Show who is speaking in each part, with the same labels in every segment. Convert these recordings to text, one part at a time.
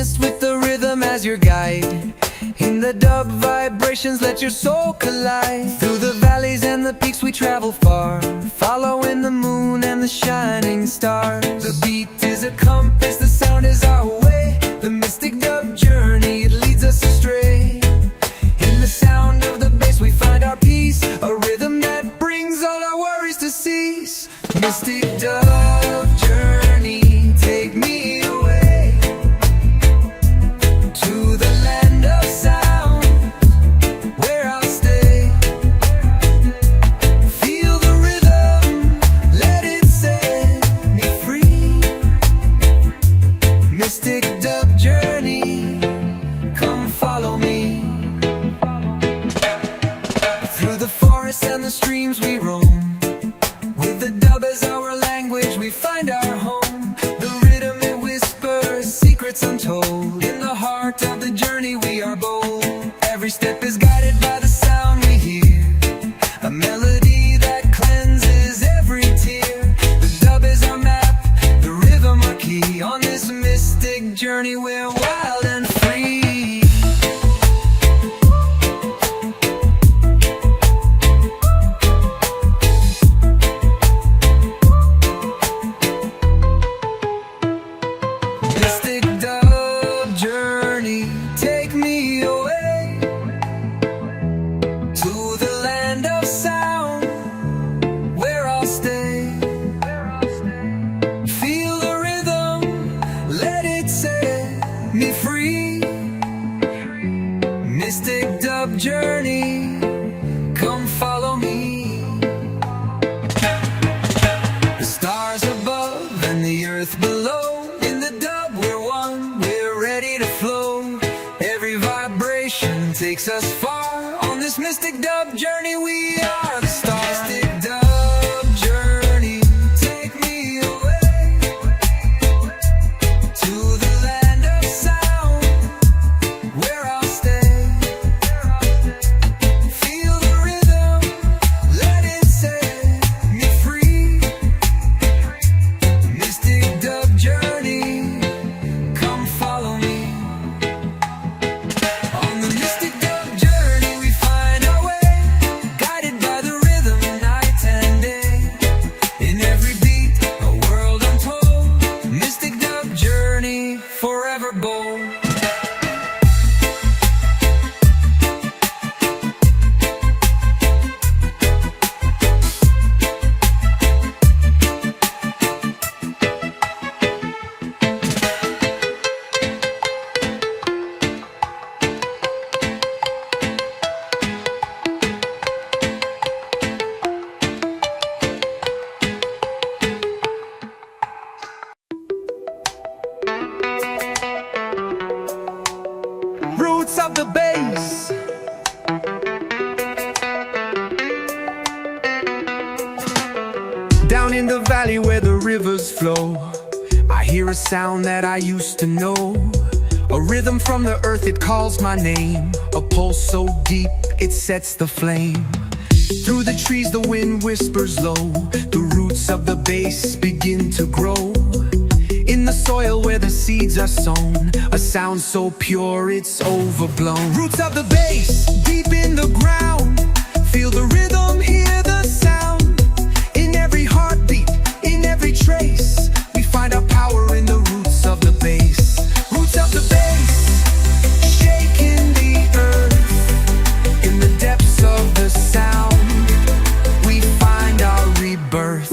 Speaker 1: witnessed with the rhythm as your guide. In the dub vibrations, let your soul collide. Through the valleys and the peaks we travel far, following the moon and the shining stars. The beat is a compass, the sound is our way. The mystic dub journey, it leads us astray. In the sound of the bass we find our peace, a rhythm that brings all our worries to cease. Mystic dub journey, take me away to the land of sound, where I'll stay. Feel the rhythm, let it set me free. Mystic dub journey, come follow me. Through the forests and the streams we roam, with the dub as our language we find our home. The rhythm it whispers secrets untold. In the heart of the journey we are bold. Every step is guided by the sound we hear, a melody that cleanses every tear. The dub is our map, the rhythm our key. On this mystic journey we're wild and free. Mystic dub journey, take me away to the land of sound, where I'll stay. Feel the rhythm, let it set me free. Mystic dub journey, come follow me. The stars above and the earth below, in the dub we're one, we're ready to flow. Every vibration takes us far. On this mystic dub journey we are the stars. Mystic dub journey, take me away to the land of sound, where I'll stay. Feel the rhythm, let it set me free. Mystic dub journey, come follow me. On the mystic dub journey we find our way, guided by the rhythm night and day. In every beat, a world untold. Mystic dub journey, forever bold. Roots of the bass. Down in the valley where the rivers flow, I hear a sound that I used to know. A rhythm from the earth, it calls my name. A pulse so deep, it sets the flame. Through the trees the wind whispers low. The roots of the bass begin to grow. In the soil where the seeds are sown, a sound so pure it's overblown. Roots of the bass, deep in the ground. Feel the rhythm, hear the sound. In every heartbeat, in every trace, we find our power in the roots of the bass. Roots of the bass, shaking the earth. In the depths of the sound, we find our rebirth.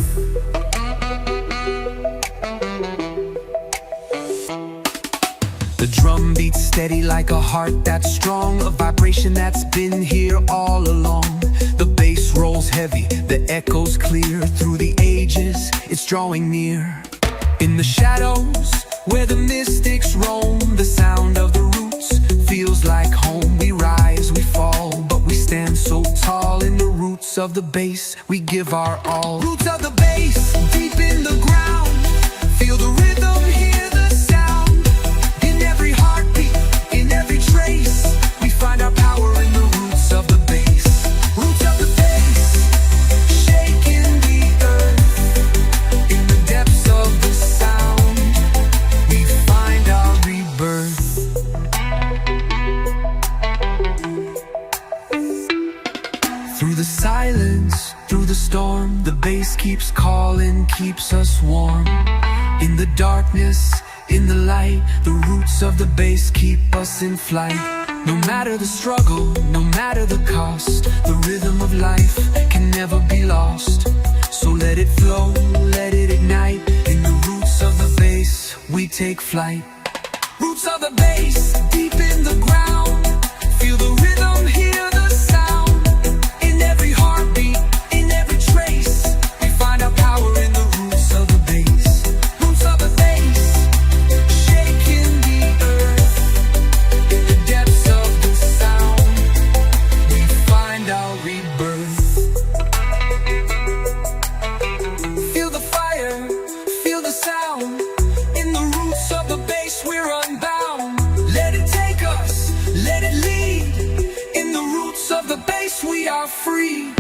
Speaker 1: The drum beats steady like a heart that's strong, a vibration that's been here all along. The bass rolls heavy, the echoes clear. Through the ages, it's drawing near. In the shadows, where the mystics roam, the sound of the roots feels like home. We rise, we fall, but we stand so tall. In the roots of the bass, we give our all. Roots of the bass, deep in the ground. Feel the rhythm, hear the sound. In every heartbeat, in every trace, we find our power in the roots of the bass. Roots of the bass, shaking the earth. In the depths of the sound, we find our rebirth. through the storm. The bass keeps calling, keeps us warm. In the darkness, in the light, the roots of the bass keep us in flight. No matter the struggle, no matter the cost, the rhythm of life can never be lost. So let it flow, let it ignite. In the roots of the bass, we take flight. Roots of the bass, deep in the ground. Feel the rhythm, hear the sound. In every heartbeat, in every trace, we find our power in the roots of the bass. Roots of the bass, shaking the earth. In the depths of the sound, we find our rebirth. Feel the fire, feel the sound. In the roots of the bass, we're unbound. Let it take us, let it lead. In the roots of the bass, we are free.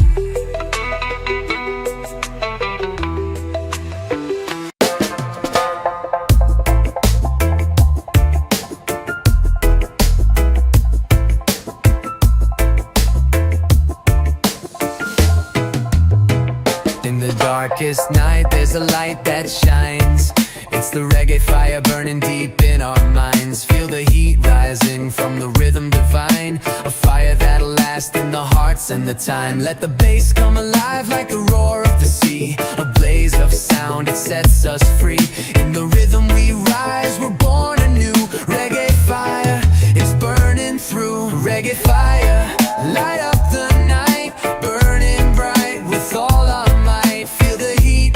Speaker 1: In the darkest night, there's a light that shines. It's the reggae fire burning deep in our minds. Feel the heat rising from the rhythm divine. A fire that'll last in the hearts and the time. Let the bass come alive like the roar of the sea. A blaze of sound, it sets us free. In the rhythm we rise, we're born anew. Reggae fire, it's burning through. Reggae fire, light up the night. Burning bright with all our might. Feel the heat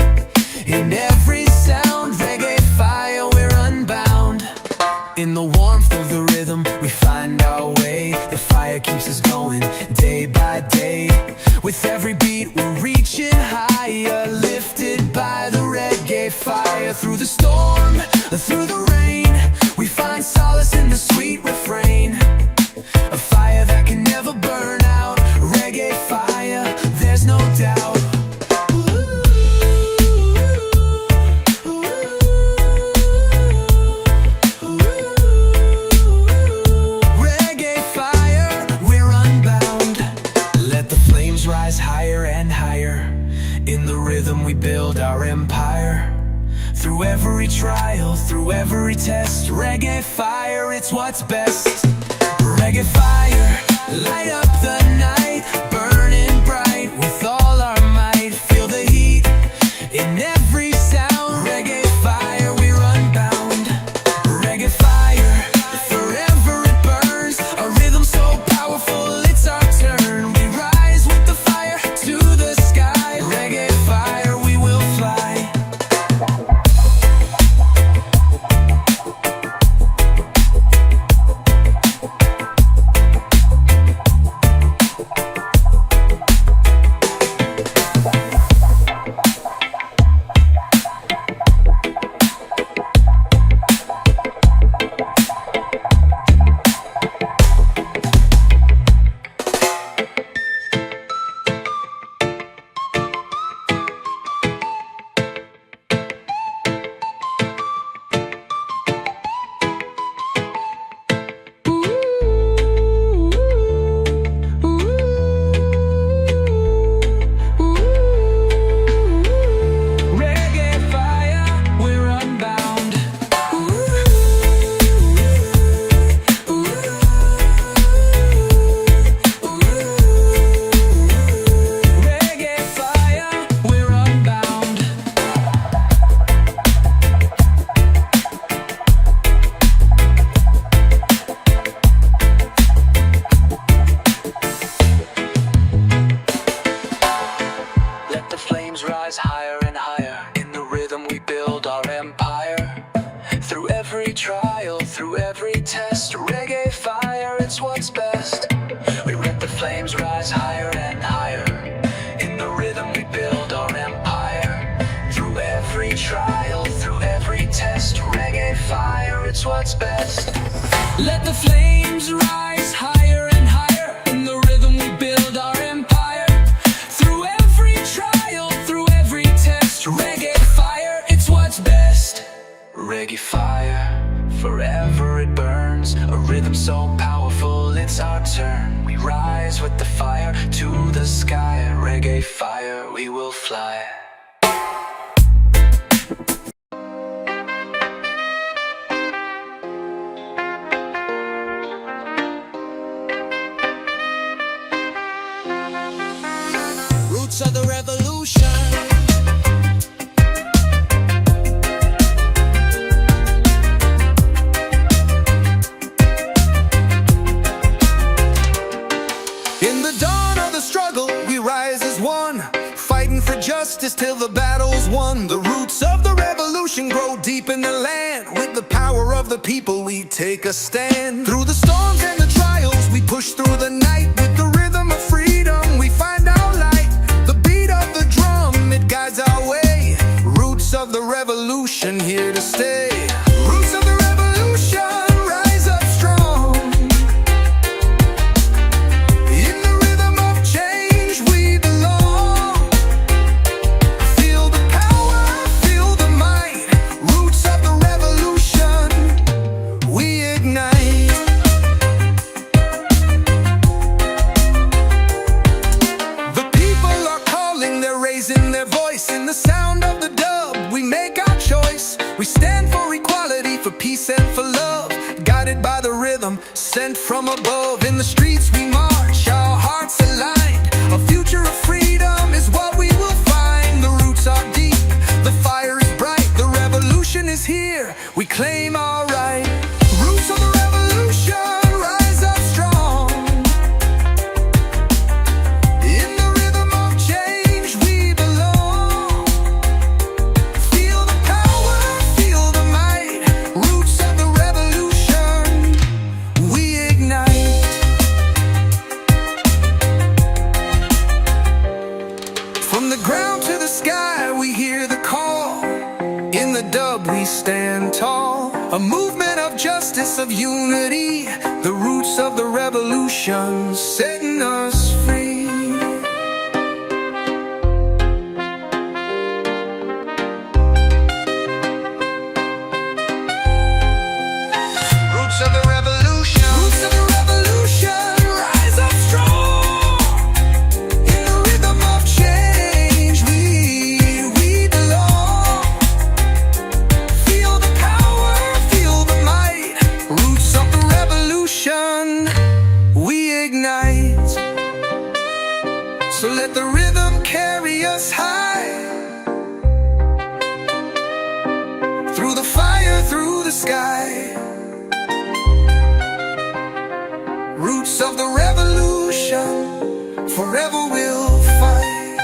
Speaker 1: in every sound. Reggae fire, we're unbound. In the warmth of the rhythm, we find our way. The fire keeps us going day by day. With every beat, we're reaching higher. Lifted by the reggae fire. Through the storm, through the rain, we find solace in the sweet refrain. A fire that can never burn out. Reggae fire, there's no doubt. Rise higher and higher. In the rhythm we build our empire. Through every trial, through every test. Reggae fire, it's what's best. Reggae fire, light up the night. Burning bright with all our might. Feel the heat in every sound. Reggae fire, we're unbound. Reggae fire, forever it burns. A rhythm so powerful, it's our turn. We rise with the fire to the sky. Reggae fire, we will fly. Rise higher and higher. In the rhythm we build our empire. Through every trial, through every test. Reggae fire, it's what's best. We let the flames rise higher and higher. In the rhythm we build our empire. Through every trial, through every test. Reggae fire, it's what's best. Let the flames rise higher and higher. In the rhythm we build our empire. Through every trial, through every test. Reggae fire, it's what's best. Reggae fire, forever it burns. A rhythm so powerful, it's our turn. We rise with the fire to the sky. Reggae fire, we will fly.
Speaker 2: Roots of the revolution.
Speaker 1: In the dawn of the struggle, we rise as one, fighting for justice till the battle's won. The roots of the revolution grow deep in the land. With the power of the people, we take a stand. Through the storms and the trials, we push through the night. With the rhythm of freedom, we find our light. The beat of the drum, it guides our way. Roots of the revolution, here to stay. Roots of the revolution, rise up strong. In the rhythm of change we belong. Feel the power, feel the might. Roots of the revolution, we ignite. The people are calling, they're raising their voice. In the sound of the dub, we make our choice. We stand for equality, for peace and for love. Guided by the rhythm, sent from above. In the streets we march, our hearts aligned. A future of freedom is what we will find. The roots are deep, the fire is bright. The revolution is here, we claim our right. Roots of the revolution, rise up strong. In the rhythm of change we belong. Feel the power, feel the might. Roots of the revolution, we ignite. From the ground to the sky we hear the call. In the dub we stand tall. A movement of justice, of unity. The roots of the revolution, setting us free. Roots of the revolution, roots of the revolution, rise up strong. In the rhythm of change we belong. Feel the power, feel the might. Roots of the revolution, we ignite. So let the rhythm carry us high. Through the fire, through the sky. Roots of the revolution, forever we'll fight.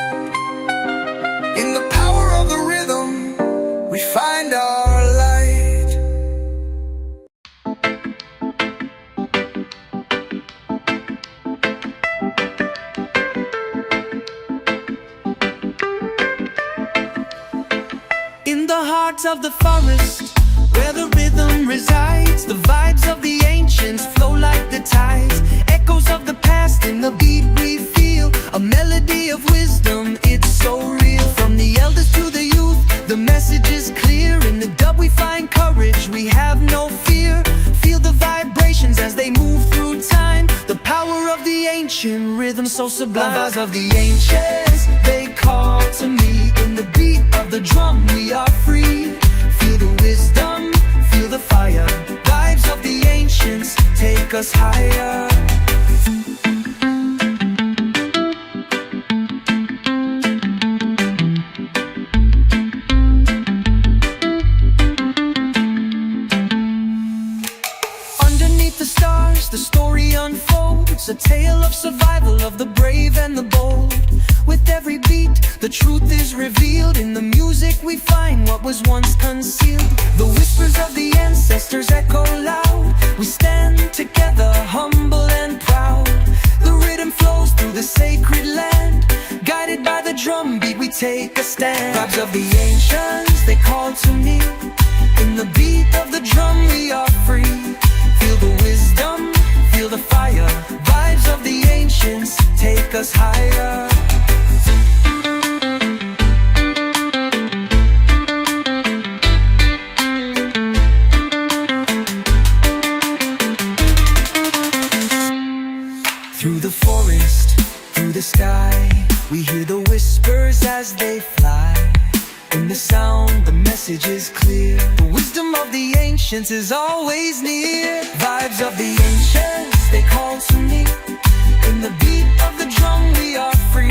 Speaker 1: In the power of the rhythm, we find our light.
Speaker 2: In the heart of the forest, where the rhythm resides, the vibes of the ancients flow like the tides. Echoes of the past in the beat we feel, a melody of wisdom, it's so real. From the elders to the youth, the message is clear. In the dub we find courage, we have no fear. Feel the vibrations as they move through time. The power of the ancient rhythm so sublime. The vibes of the ancients, they call to me. In the beat of the drum we are free. Feel the wisdom, feel the fire. Vibes of the ancients take us higher. Underneath the stars, the story unfolds. A tale of survival of the brave and the bold. With every beat, the truth is revealed. In the music we find what was once concealed. The whispers of the ancestors echo loud. We stand together, humble and proud. The rhythm flows through the sacred land. Guided by the drum beat, we take a stand. Vibes of the ancients, they call to me. In the beat of the drum we are free. Feel the wisdom, feel the fire. Vibes of the ancients take us higher. Through the forest, through the sky, we hear the whispers as they fly. In the sound, the message is clear. The wisdom of the ancients is always near. Vibes of the ancients, they call to me. In the beat of the drum, we are free.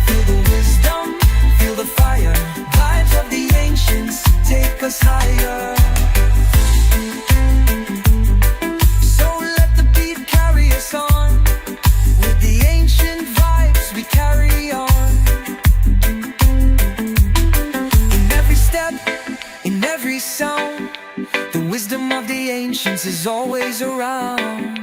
Speaker 2: Feel the wisdom, feel the fire. Vibes of the ancients take us higher. So let the beat carry us on. With the ancient vibes, we carry on. In every step, in every sound, the wisdom of the ancients is always around.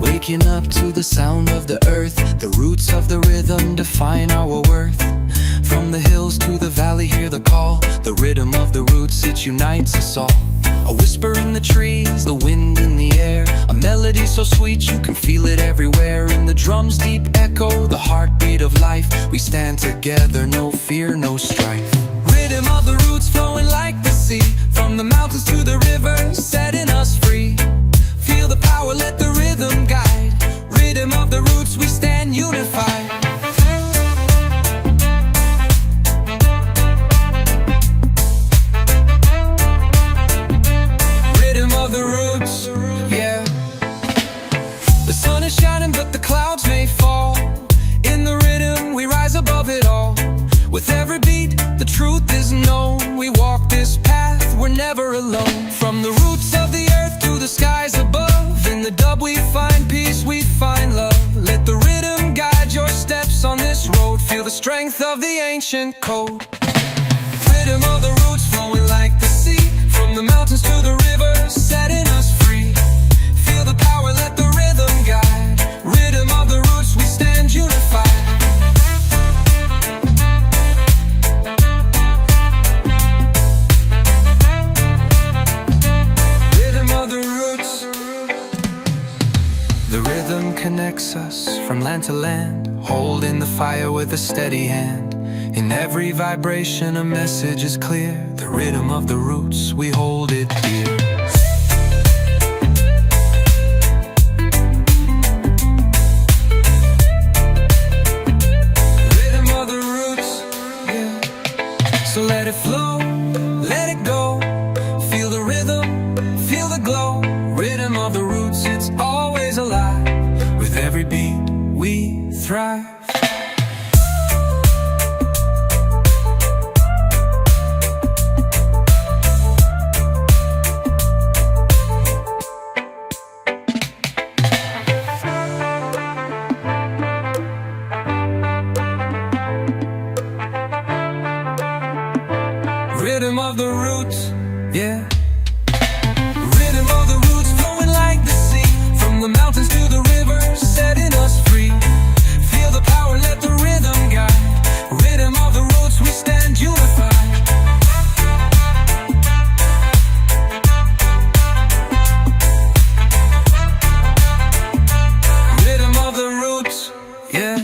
Speaker 2: Waking up to the sound of the earth, the roots of the rhythm define our worth. From the hills to the valley, hear the call. The rhythm of the roots, it unites us all. A whisper in the trees, the wind in the air, a melody so sweet you can feel it everywhere. In the drum's deep echo, the heartbeat of life, we stand together, no fear, no strife. Rhythm of the roots flowing like the sea, from the mountains to the rivers, setting us free. Feel the power, let the rhythm guide. Rhythm of the roots, we stand unified. Rhythm of the roots, yeah. The sun is shining but the clouds may fall. In the rhythm we rise above it all. With every beat the truth is known. We walk this path, we're never alone. From the roots of the earth to the skies above, in the dub we find peace, we find love. Let the rhythm guide your steps on this road. Feel the strength of the ancient code. Rhythm of the roots flowing like the sea, from the mountains to the rivers, setting us free. Feel the power, let the rhythm guide. Rhythm of the roots, we stand unified. The rhythm connects us from land to land, holding the fire with a steady hand. In every vibration a message is clear. The rhythm of the roots, we hold it dear. Rhythm of the roots, yeah. So let it flow, let it go. Feel the rhythm, feel the glow. Rhythm of the roots, it's always alive. With every beat we thrive. Rhythm of the roots, yeah. Rhythm of the roots flowing like the sea, from the mountains to the rivers, setting us free. Feel the power, let the rhythm guide. Rhythm of the roots, we stand unified. Rhythm of the roots, yeah.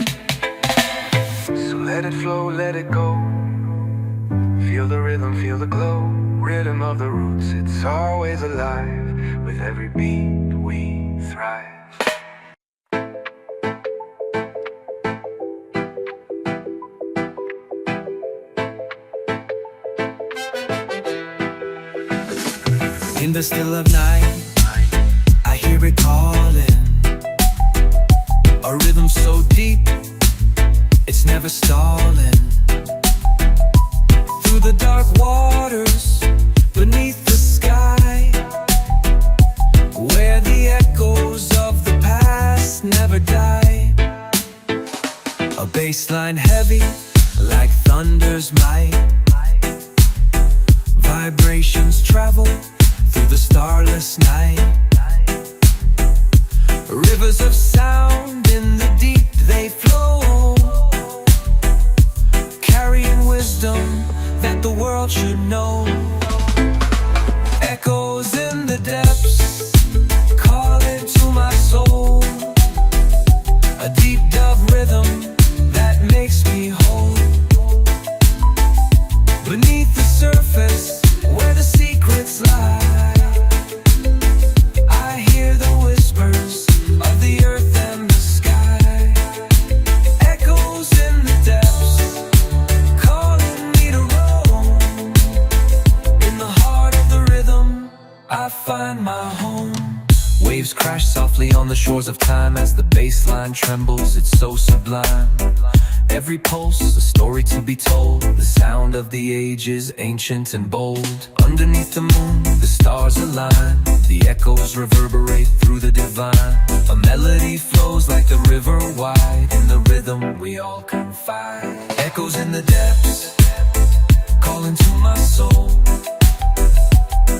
Speaker 2: So let it flow, let it go. Feel the rhythm, feel the glow. Rhythm of the roots, it's always alive. With every beat we thrive. In the still of night, I hear it calling. A rhythm so deep, it's never stalling. Through the dark waters beneath the sky, where the echoes of the past never die. A bassline heavy like thunder's might, vibrations travel through the starless night. Rivers of sound in the deep they flow, carrying wisdom that the world should know. Echoes in the depths, calling to my soul. A deep dub rhythm that makes me whole. Beneath the surface, where the secrets lie, I hear the whispers of the earth and the sky. Echoes in the depths, calling me to roam. In the heart of the rhythm, I find my home. Waves crash softly on the shores of time as the bass line trembles, it's so sublime. Every pulse, a story to be told. The sound of the ages, ancient and bold. Underneath the moon, the stars align. The echoes reverberate through the divine. A melody flows like the river wide. In the rhythm we all confide. Echoes in the depths, calling to my soul.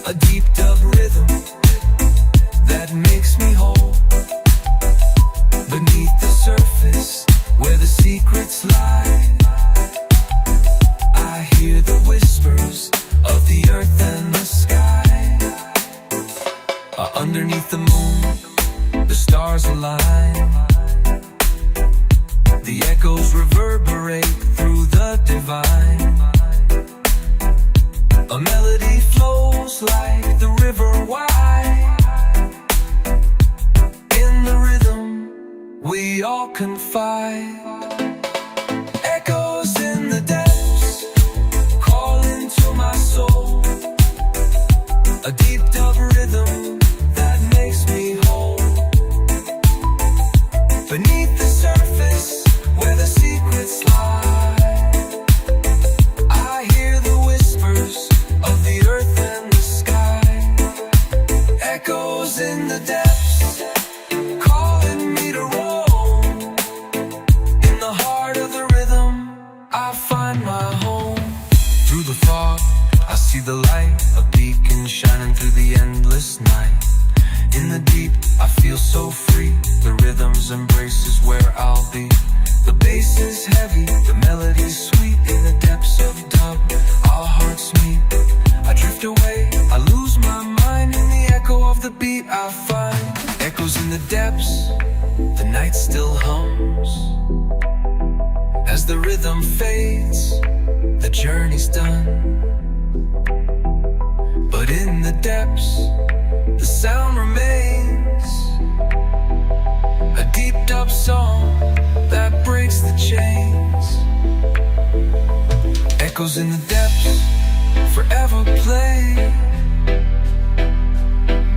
Speaker 2: A deep dub rhythm that makes me whole. Beneath the surface, where the secrets lie, I hear the whispers of the earth and the sky. Underneath the moon, the stars align. The echoes reverberate through the divine. A melody flows like the river wide. In the rhythm we all confide. Echoes in the depths, calling to my soul. A deep dub rhythm that makes me whole. Beneath the surface, where the secrets lie, I hear the whispers of the earth and the sky. Echoes in the depths, calling me to roam. In the heart of the rhythm, I find my home. Through the fog, I see the light, a beacon shining through the endless night. In the deep, I feel so free. The rhythm's embrace is where I'll be. The bass is heavy, the melody's sweet. In the depths of dub, our hearts meet. I drift away, I lose my mind. In the echo of the beat I find. Echoes in the depths, the night still hums. As the rhythm fades, the journey's done. But in the depths, the sound remains. A deep dub song that breaks the chains. Echoes in the depths, forever play,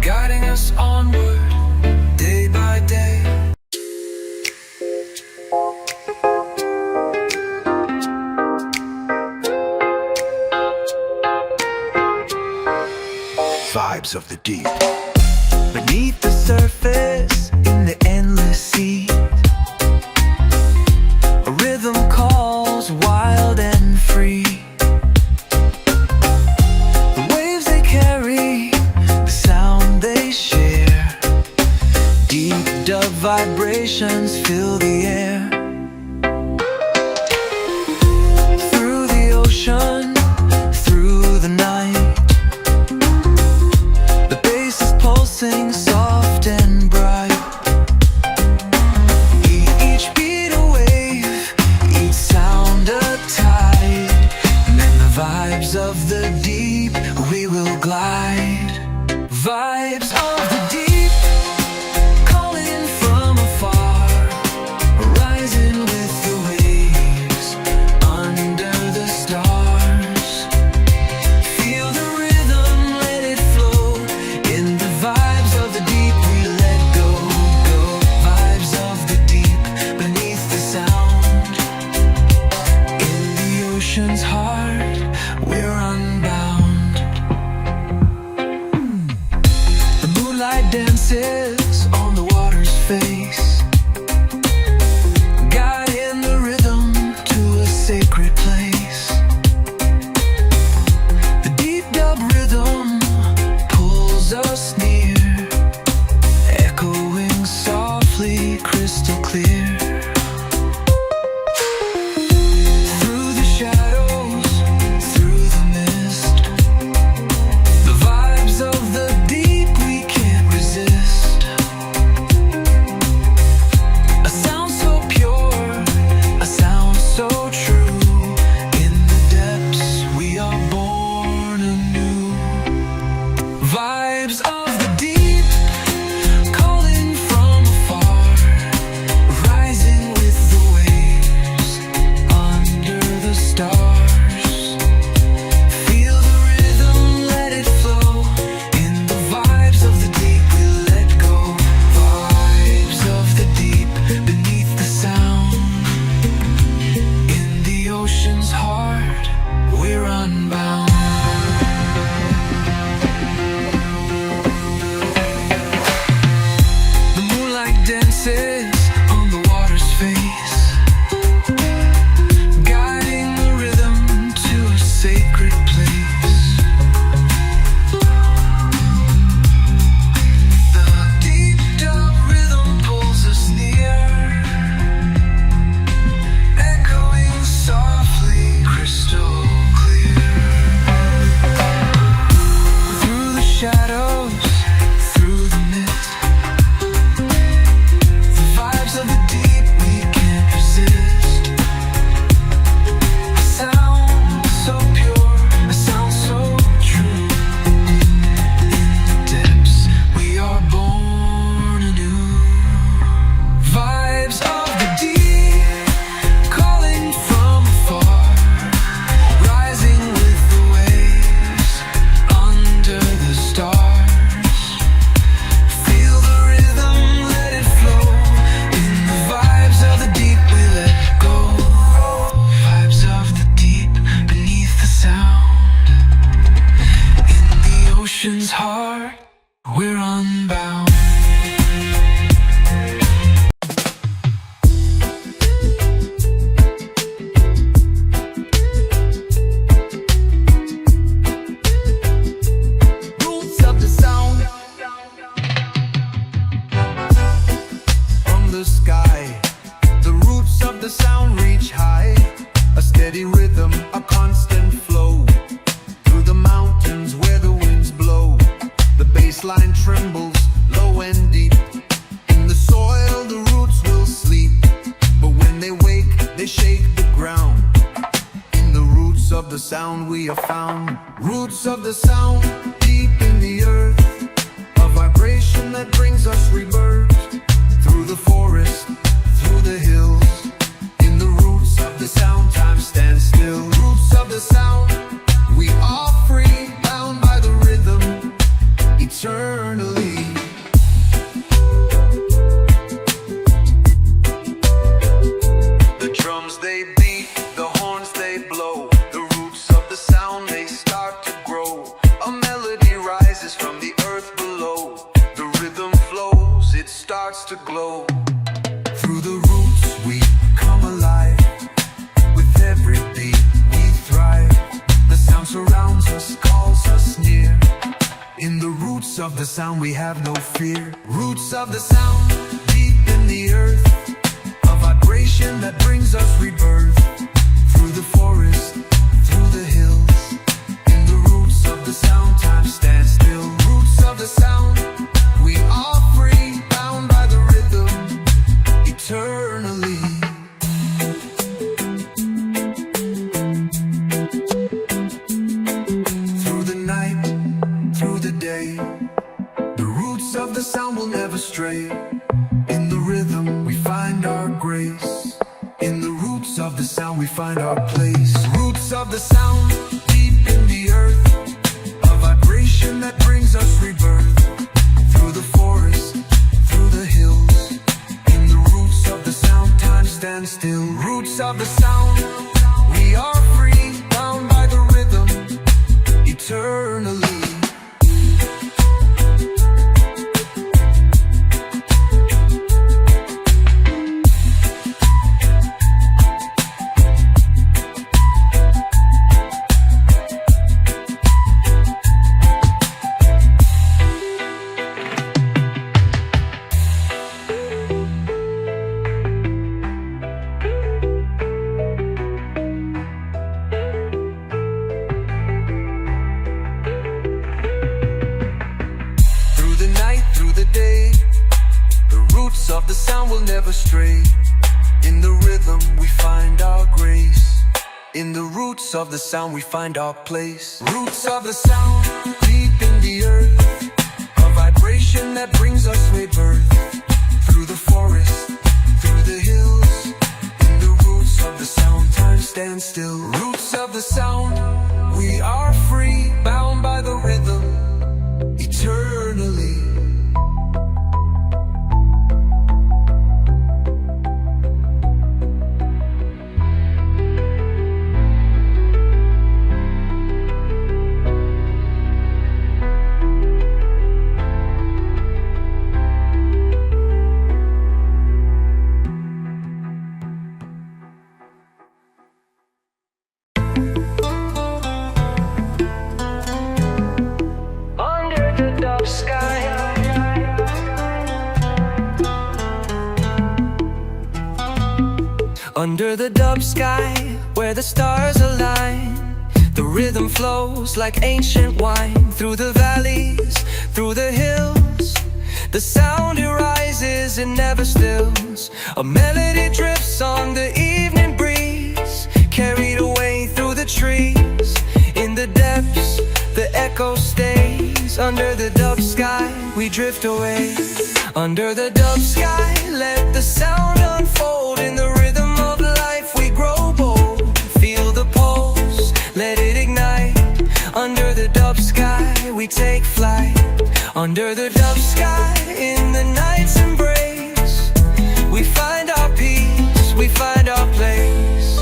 Speaker 2: guiding us onward, day by day.
Speaker 1: Vibes of the deep.
Speaker 2: Beneath the surface, in the endless sea, a rhythm calls wild and free. The waves they carry, the sound they share. Deep dub vibrations fill the air. Through the ocean, through the night, pulsing soft and bright. Each beat a wave, each sound a tide. And in the vibes of the deep we will glide. Vibes of the deep, calling from afar, rising with the waves, under the stars. Feel the rhythm, let it flow. In the vibes of the deep we let go, go. Vibes of the deep, beneath the sound. In the ocean's heart, we're
Speaker 1: of the sound we have found. Roots of the sound, deep in the earth. A vibration that brings us rebirth. Through the forest, through the hills. In the roots of the sound, time stands still. Roots of the sound, we are free, bound by the rhythm, eternally. The drums they beat, the horns they blow. The roots of the sound, they start to grow. A melody rises from the earth below. The rhythm flows, it starts to glow. Through the roots we come alive. With every beat we thrive. The sound surrounds us, calls us near. In the roots of the sound we have no fear. Roots of the sound, deep in the earth. A vibration that brings us rebirth. Through the forest, through the hills. In the roots of the sound, time stands still. Roots of the sound, we are free, bound by the rhythm, eternally. Through the night, through the day, the roots of the sound will never stray. In the rhythm we find our grace. In the roots of the sound we find our place. Roots of the sound, deep in the earth. A vibration that brings us rebirth. Through the forest, through the hills. In the roots of the sound, time stands still. Roots of the sound, we are free, bound by the rhythm, eternally. Of the sound will never stray. In the rhythm we find our grace. In the roots of the sound we find our place. Roots of the sound, deep in the earth. A vibration that brings us rebirth. Through the forest, through the hills. In the roots of the sound, time stands still. Roots of the sound, we are free, bound by the rhythm, eternally.
Speaker 2: Under the dub sky, where the stars align, the rhythm flows like ancient wine. Through the valleys, through the hills, the sound it rises and never stills. A melody drifts on the evening breeze, carried away through the trees. In the depths, the echo stays. Under the dub sky, we drift away. Under the dub sky, let the sound unfold. In the rhythm of life we grow bold. Feel the pulse, let it ignite. Under the dub sky we take flight. Under the dub sky, in the night's embrace, we find our peace, we find our place.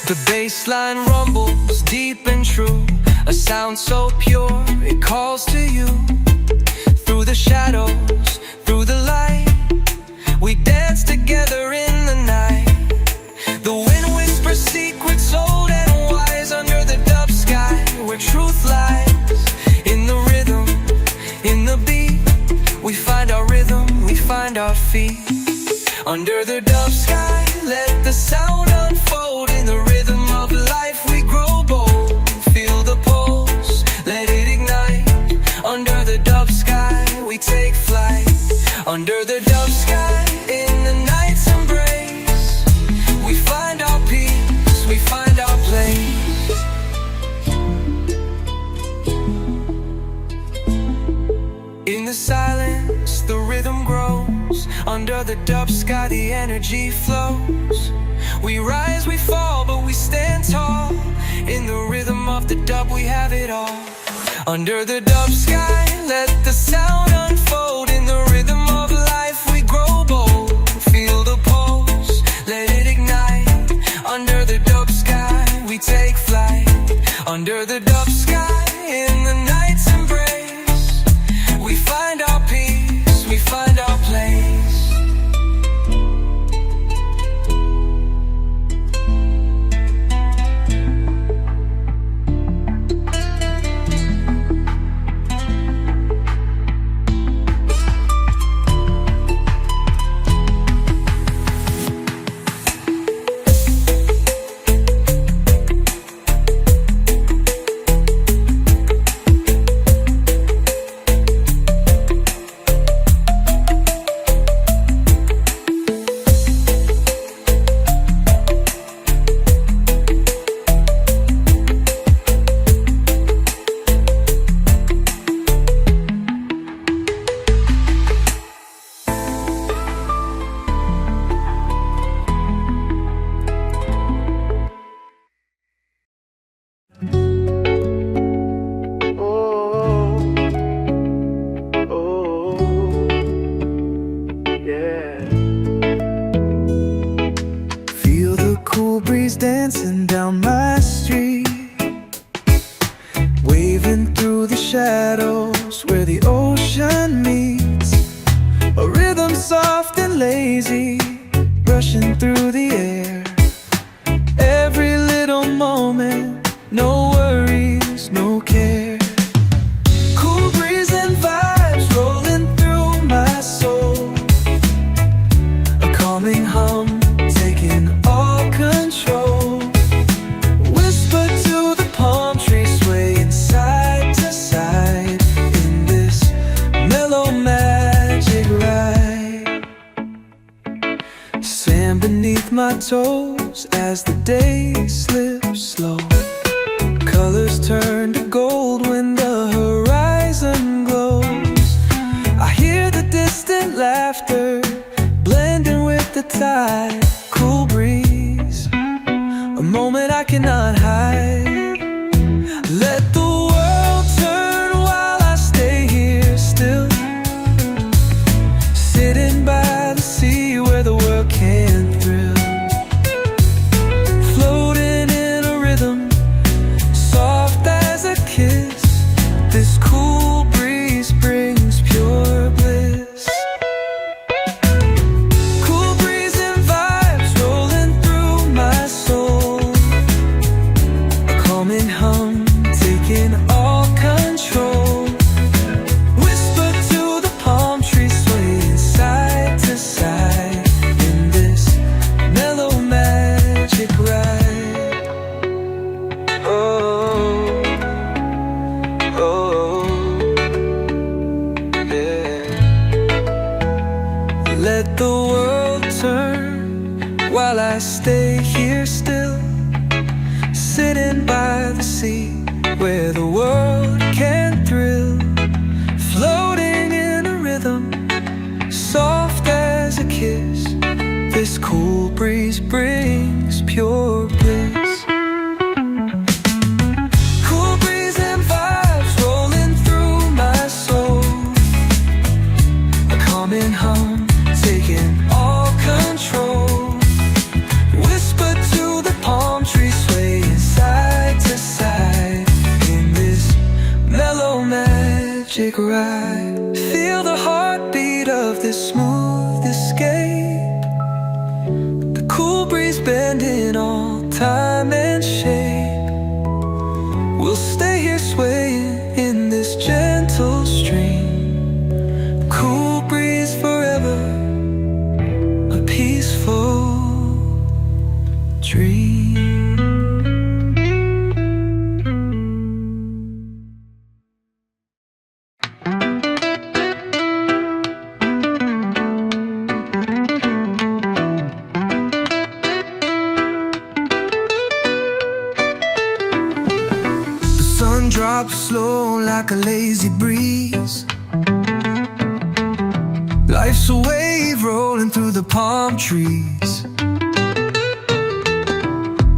Speaker 2: The bass line rumbles deep and true, a sound so pure it calls to you. Through the shadows, through the light, we dance together in the night. The wind whispers secrets old and wise. Under the dub sky, where truth lies. In the rhythm, in the beat, we find our rhythm, we find our feet. Under the dub sky, let the sound unfold. In the rhythm of life we grow bold. Feel the pulse, let it ignite. Under the dub sky we take flight. Under the dub sky, in the night's embrace, the dub sky, the energy flows. We rise, we fall, but we stand tall. In the rhythm of the dub, we have it all. Under the dub sky, let the sound unfold. In the rhythm of life, we grow bold. Feel the pulse, let it ignite. Under the dub sky, we take flight. Under the dub sky, in the night's embrace, we find our peace, we find our place.
Speaker 3: Dancing down my street, waving through the shadows where the ocean meets. A rhythm soft and lazy, rushing through the air. Every little moment, no worries, no care. Cool breeze and vibes rolling through my soul. A calming hum, taking all control. Beneath my toes as the day slips slow. Colors turn to gold when the horizon glows. I hear the distant laughter blending with the tide. Cool breeze, a moment I cannot hide. Let the world turn while I stay here still, sitting by the sea where the world can thrill. Floating in a rhythm, soft as a kiss. This cool breeze brings pure bliss. Cool breeze and vibes rolling through my soul. A calming hum, taking all control. Whisper to the palm trees, swaying side to side. Let the world turn while I stay here still, sitting by the sea where the world can thrill. Floating in a rhythm, soft as a kiss. This cool breeze brings pure bliss. Cool breeze and vibes rolling through my soul. A calming hum, taking all control. Whisper to the palm trees, swaying side to side in this mellow magic ride. Feel the heartbeat of this smooth escape. The cool breeze bending all time and shape. We'll stay here swaying in this gentle stream. Cool breeze forever, a peaceful dream. Drops slow like a lazy breeze. Life's a wave rolling through palm trees.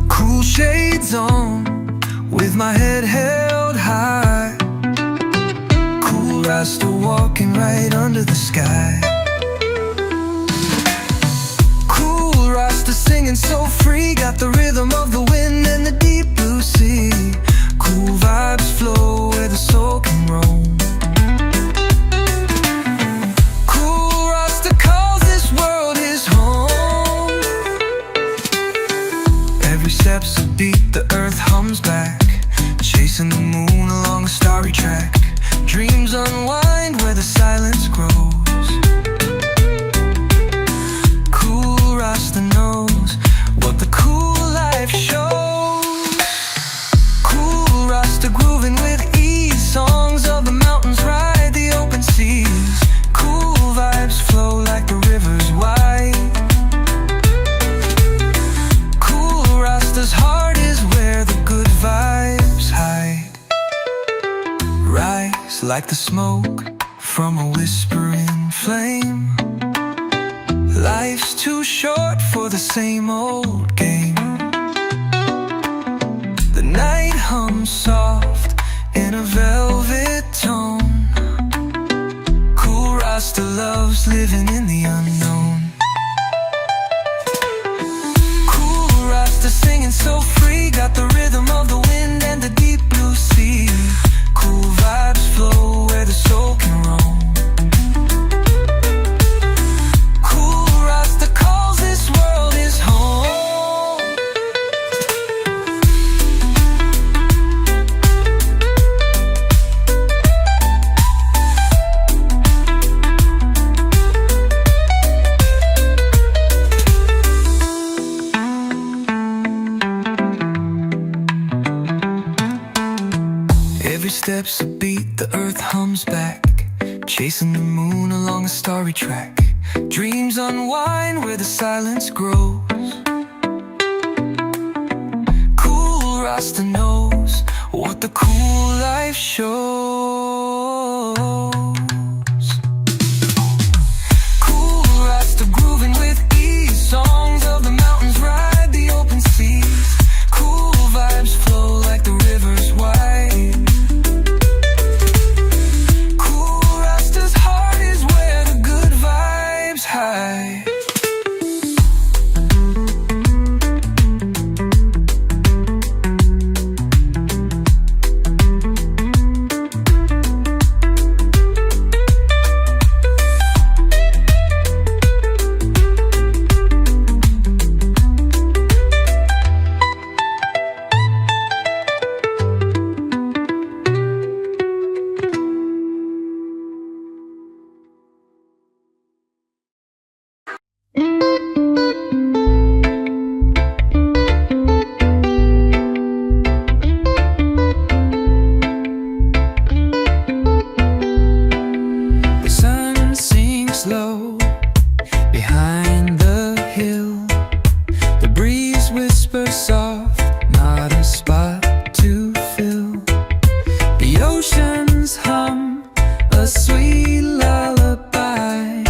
Speaker 3: Cool shades on, with my head held high. Cool Rasta walking right under the sky. Cool Rasta singing so free, got the rhythm of the wind and the deep blue sea. Cool vibes flow where the soul can roam. Cool Rasta calls this world his home. Every step's a beat, the earth hums back, chasing the moon along a starry track. Dreams unwind where the silence grows. Cool Rasta knows what the cool life shows. Cool Rasta grooving with ease, songs of the mountains ride the open seas. Cool vibes flow like the rivers wide. Cool Rasta's heart is where the good vibes hide. Rise like the smoke from a whispering flame. Life's too short for the same old game. The night hums soft in a velvet tone. Cool Rasta loves living in the unknown. Cool Rasta singing so free, got the rhythm of the wind and the deep blue sea. Cool vibes flow where the soul can roam. Cool Rasta calls this world his home. Every step's a beat, the earth hums back, chasing the moon along a starry track. Dreams unwind where the silence grows. Cool Rasta knows what the cool life shows. Cool Rasta grooving with ease, songs of the mountains ride the open seas. Cool vibes flow like the rivers wide. High. Slow behind the hill, the breeze whispers soft, not a spot to fill. The oceans hum a sweet lullaby.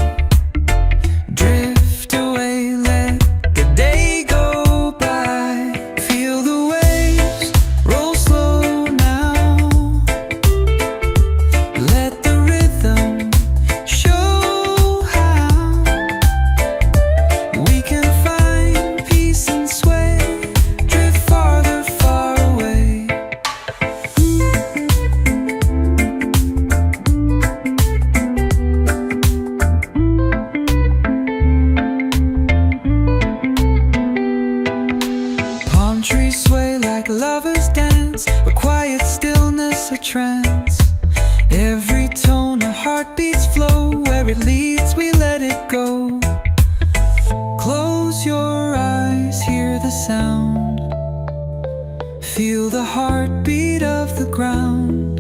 Speaker 3: Drift away, let the day go by. Feel the waves roll slow now. Let the rhythm show lovers dance, a quiet stillness, a trance. Every tone, our heartbeats flow. Where it leads, we let it go. Close your eyes, hear the sound. Feel the heartbeat of the ground.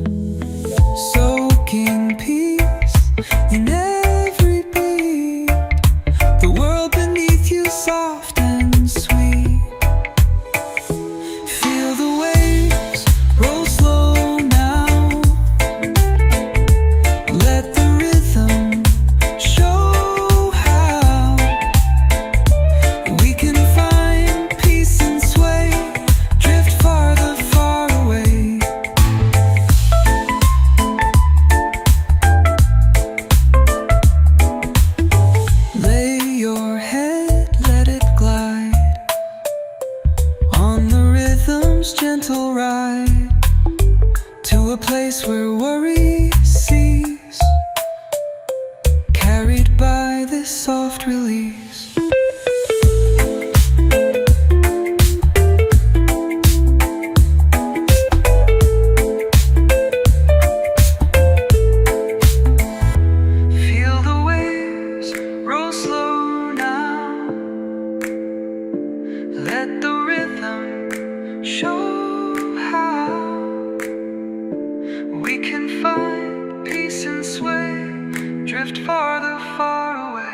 Speaker 3: Soaking peace in every beat. The world beneath you soft and sweet. Let the rhythm show how we can find peace and sway, drift farther, far away.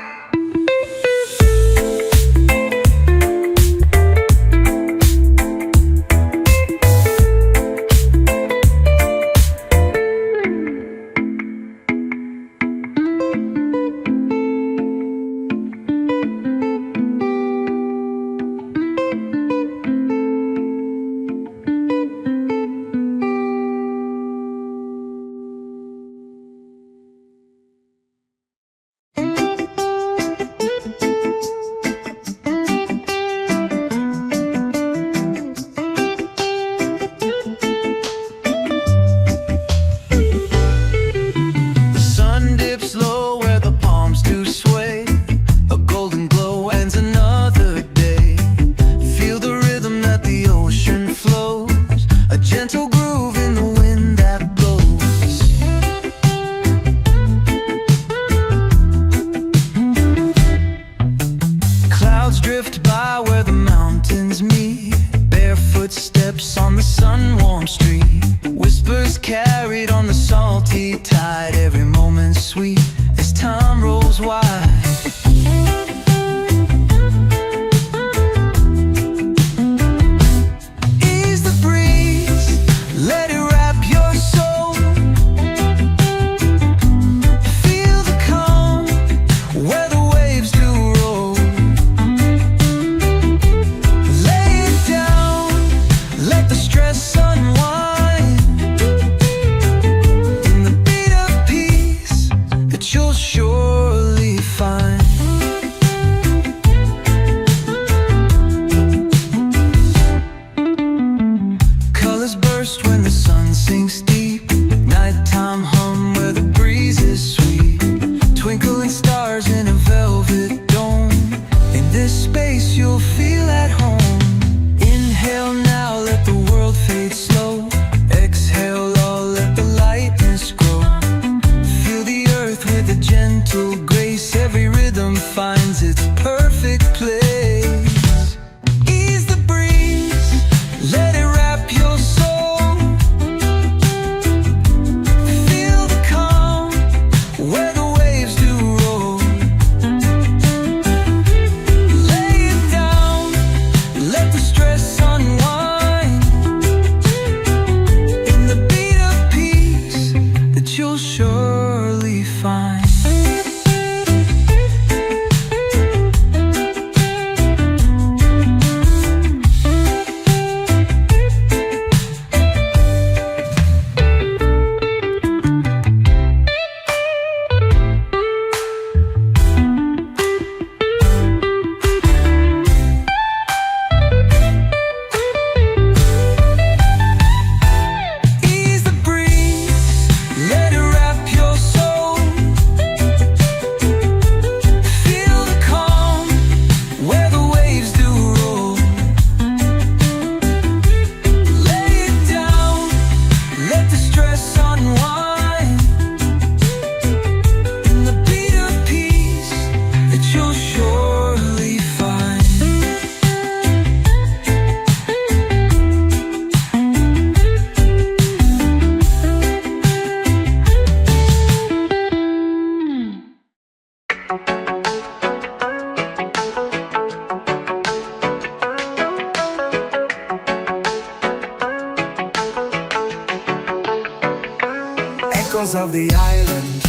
Speaker 1: Of the island,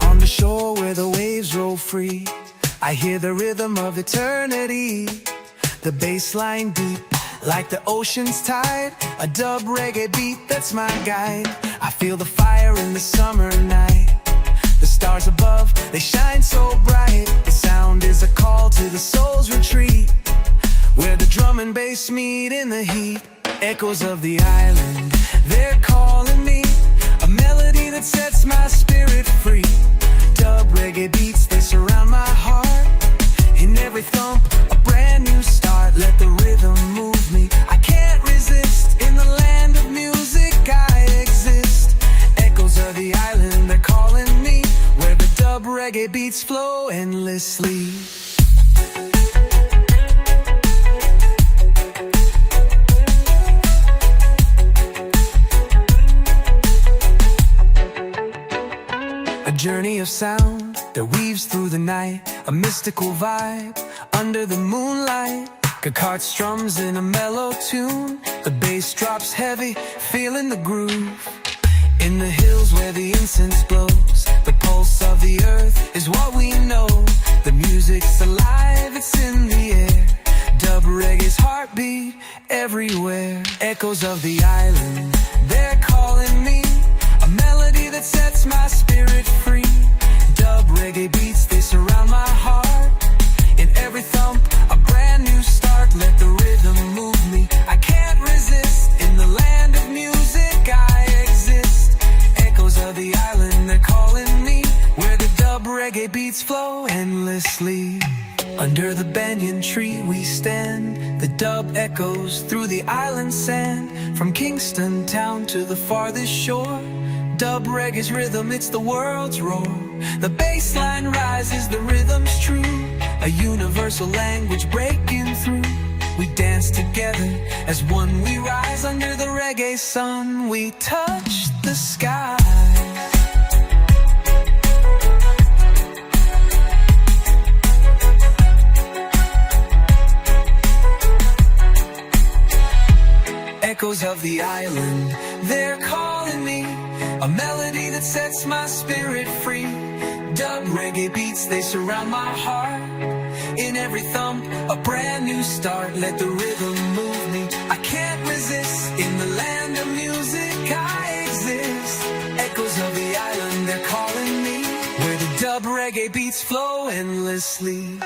Speaker 1: on the shore where the waves roll free, I hear the rhythm of eternity. The bass line deep like the ocean's tide, a dub reggae beat that's my guide. I feel the fire in the summer night. The stars above, they shine so bright. The sound is a call to the soul's retreat, where the drum and bass meet in the heat. Echoes of the island, they're calling me, a melody that sets my spirit free. Dub reggae beats, they surround my heart. In every thump, a brand new start. Let the rhythm move me, I can't resist. In the land of music I exist. reggae beats flow endlessly. A journey of sound that weaves through the night, a mystical vibe under the moonlight. Guitar strums in a mellow tune, the bass drops heavy, feeling the groove. In the hills where the incense blows, the pulse of the earth is what we know. The music's alive, it's in the air. Dub reggae's heartbeat everywhere. Echoes of the island, they're calling me. A melody that sets my spirit free. Dub reggae beats, they surround my heart. In every thump, a brand new start. Let the rhythm move me, I can't resist. In the land of music I exist. Echoes of the island, they're calling me. Where the dub reggae beats flow endlessly. Under the banyan tree we stand. The dub echoes through the island sand. From Kingston town to the farthest shore. Dub reggae's rhythm, it's the world's roar. The bass line rises, the rhythm's true. A universal language breaking through. We dance together, as one we rise. Under the reggae sun, we touch the sky. Echoes of the island, they're calling me. A melody that sets my spirit free. Dub reggae beats, they surround my heart. In every thump, a brand new start. Let the rhythm move me, I can't resist. In the land of music I exist. Echoes of the island, they're calling me. Where the dub reggae beats flow endlessly.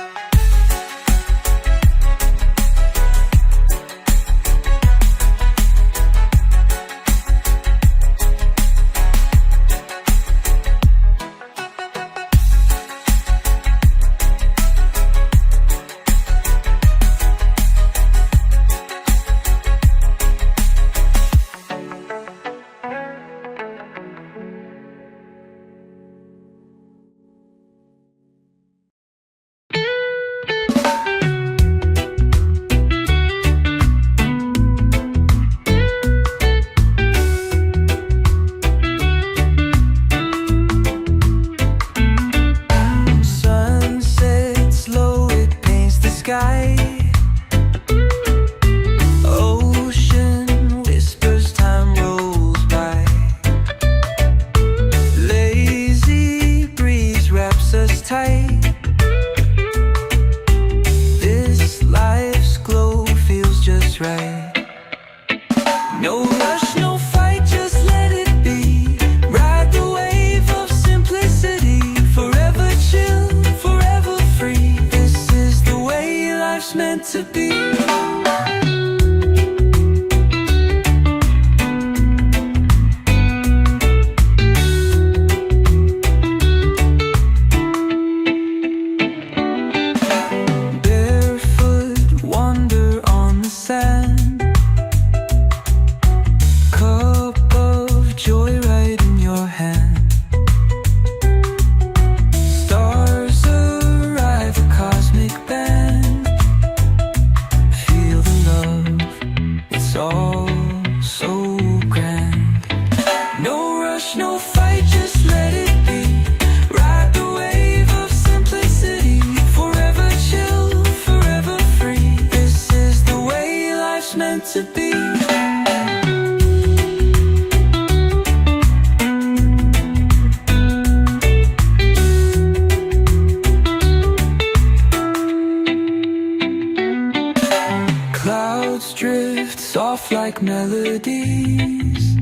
Speaker 3: Ocean whispers, time rolls by. Lazy breeze wraps us tight. This life's glow feels just right. No rush, no fight, just let it be. Ride the wave of simplicity. Forever chill, forever free. This is the way life's meant to be. Barefoot wander on the sand. Cup of joy right in your hand. Stars arrive, a cosmic band. Feel the love, it's all so grand. No rush, no fight, just let it be. Ride the wave of simplicity. Forever chill, forever free. This is the way life's meant to be. Clouds drift soft like melodies.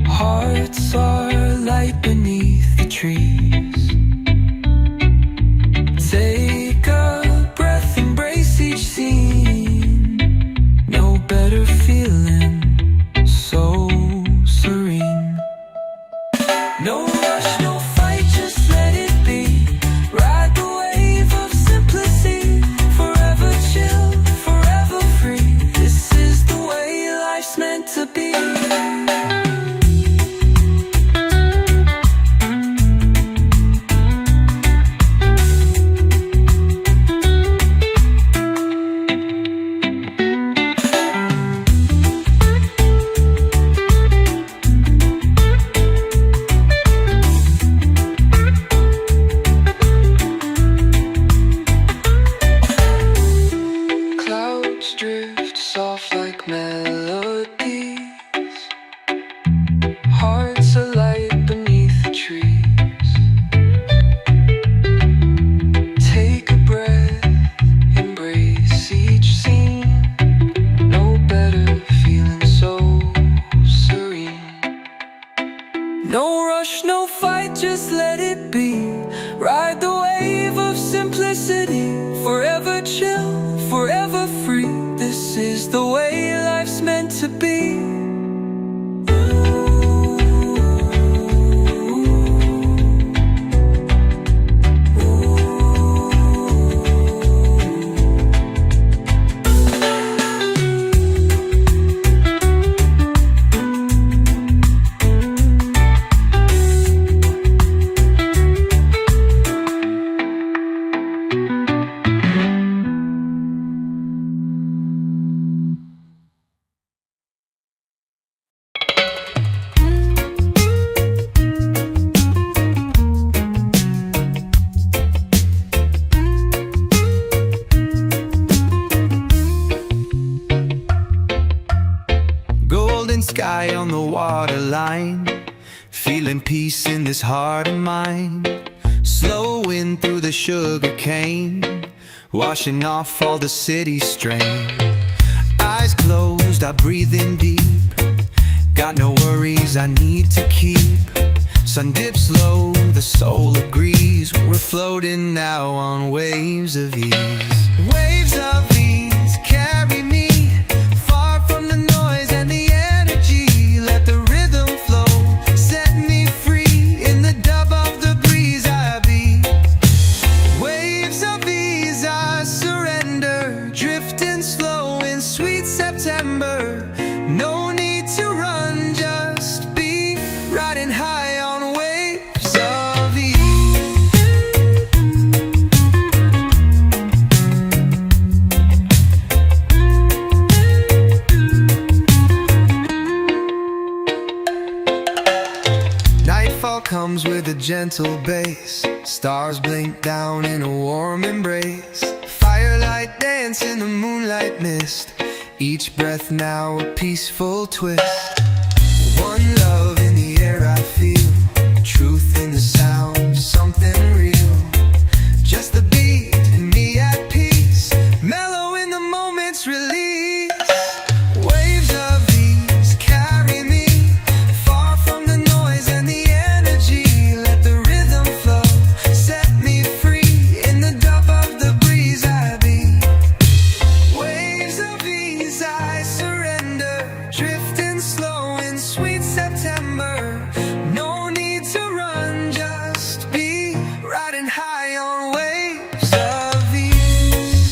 Speaker 3: Hearts are light beneath the trees. Take a breath, embrace each scene. No better feeling, so serene. No rush, no fight, just let it be. Ride the wave of simplicity. Forever chill, forever free. This is the way life's meant to be.
Speaker 2: golden sky on the waterline, feeling peace in this heart of mine. Slow wind through the sugar cane, washing off all the city strain. Eyes closed, I breathe in deep. Got no worries I need to keep. Sun dips low, the soul agrees. We're floating now on waves of ease. Waves of ease carry me far from the noise and the energy. Let the rhythm flow, set me free. In the dub of the breeze I be. Waves of ease I surrender, drifting slow in sweet September. No need to run, just be riding high on waves of ease. Nightfall comes with a gentle bass. Stars blink down in a warm embrace. Firelight dance in the moonlight mist. Each breath now a peaceful twist. One love in the air I feel. Truth in the sound, something real. Just the beat and me at peace. Mellow in the moment's release. Waves of ease carry me far from the noise and the energy. Let the rhythm flow, set me free. In the dub of the breeze I be. Waves of ease I surrender, drifting slow in sweet September. No need to run, just be riding high on waves of ease.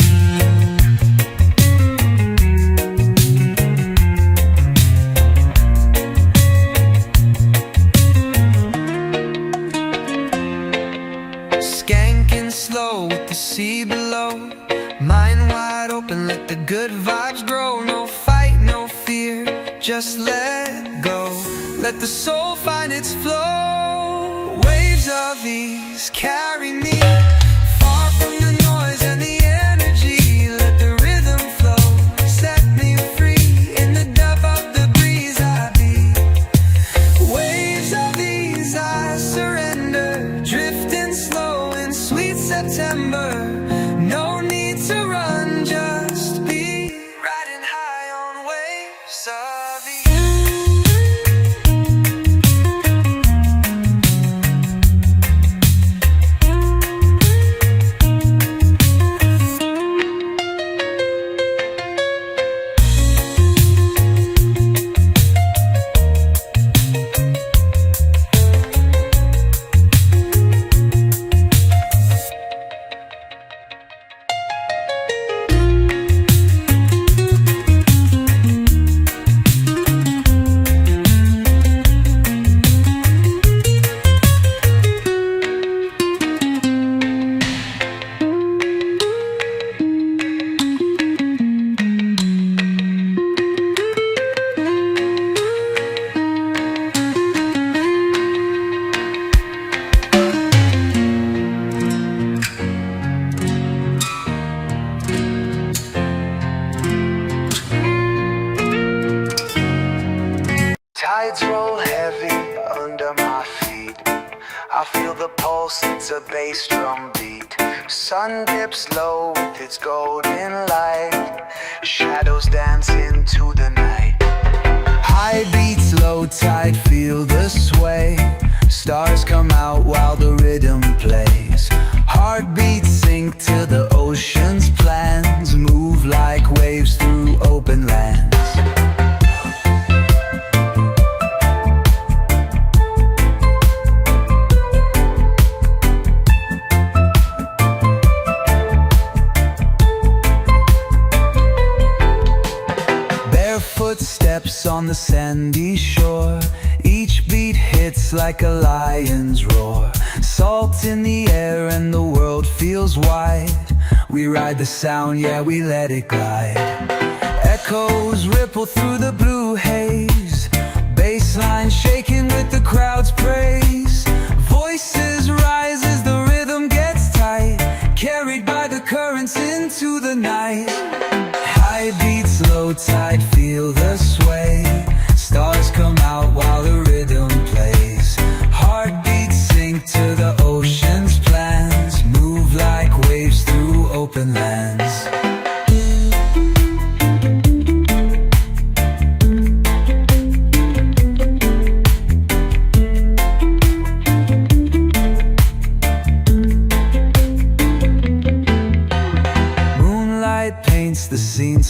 Speaker 2: Skanking slow with the sea below. Mind wide open, let the good vibes grow. No fight, no fear, just let go. Let the soul find its flow. Waves of ease carry me far from the noise and the energy. Let the rhythm flow, set me free. In the dub of the breeze I be. Waves of ease I surrender, drifting slow in sweet September. No need to run, just be riding high on waves of ease. Tides roll heavy under my feet. I feel the pulse, it's a bass drum beat. Sun dips low with its golden light. Shadows dance into the night. High beats, low tide, feel the sway. Stars come out while the rhythm plays. Heartbeats sink to the ocean's plans. Move like waves through open lands. Footsteps on the sandy shore. Each beat hits like a lion's roar. Salt in the air and the world feels wide. We ride the sound, yeah, we let it glide. Echoes ripple through the blue haze. Bassline shaking with the crowd's praise. Voices rise as the rhythm gets tight. Carried by the currents into the night. High beats, low tide, feel the sway.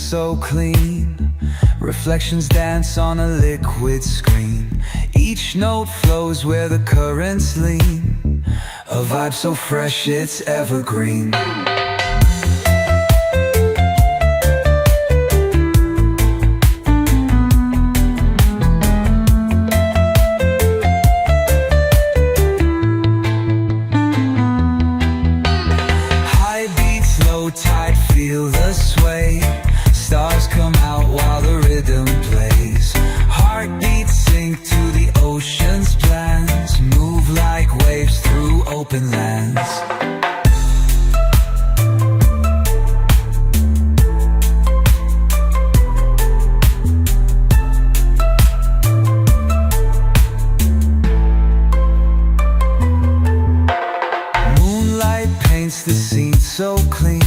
Speaker 3: so clean. Reflections dance on a liquid screen. Each note flows where the currents lean. A vibe so fresh it's evergreen. Feel the sway. Stars come out while the rhythm plays. Heartbeats sink to the ocean's plans. Move like waves through open lands. Moonlight paints the scene so clean.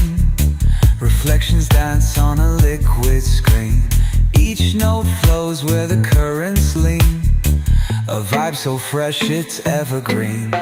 Speaker 3: Reflections dance on a liquid screen. Each note flows where the currents lean. A vibe so fresh it's evergreen.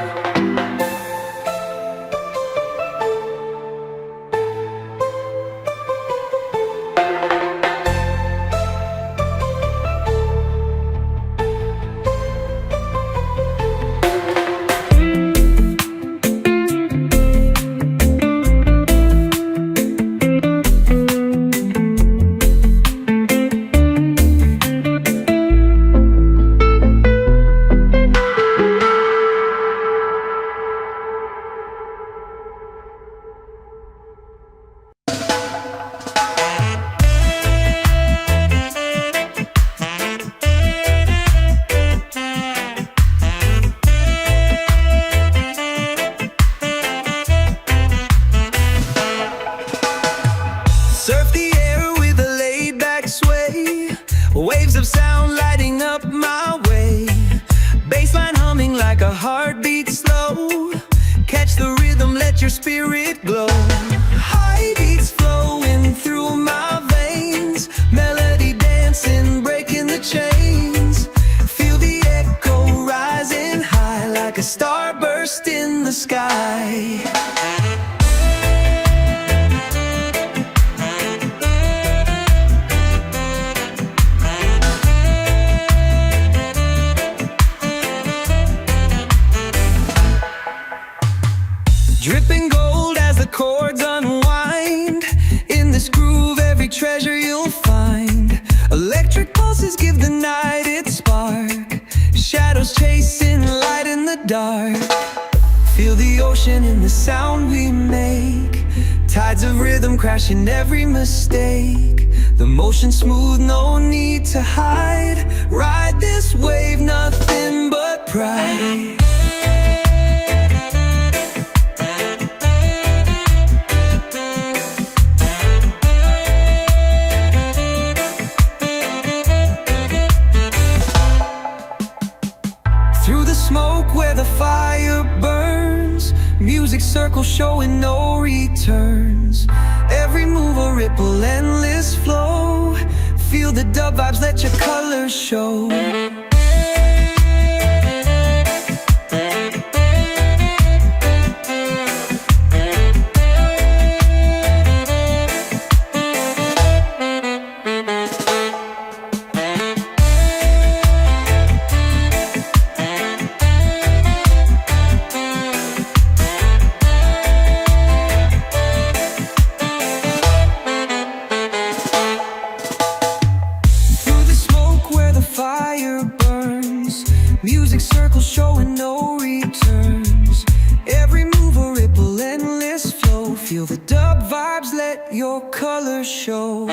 Speaker 2: Surf the air with a laid-back sway. Waves of sound lighting up my way. Bassline humming like a heartbeat slow. Catch the rhythm, let your spirit glow. High beats flowing through my veins. Melody dancing, breaking the chains. Feel the echo rising high like a starburst in the sky. Dripping gold as the chords unwind. In this groove every treasure you'll find. Electric pulses give the night its spark. Shadows chasing light in the dark. Feel the ocean in the sound we make. Tides of rhythm crashing every mistake. The motion smooth, no need to hide. Ride this wave, nothing but pride. Through the smoke where the fire burns. Music circle showing no returns. Every move a ripple, endless flow. Feel the dub vibes, let your colors show. Fire burns, music circles showing no returns. Every move a ripple, endless flow. Feel the dub vibes, let your colors show.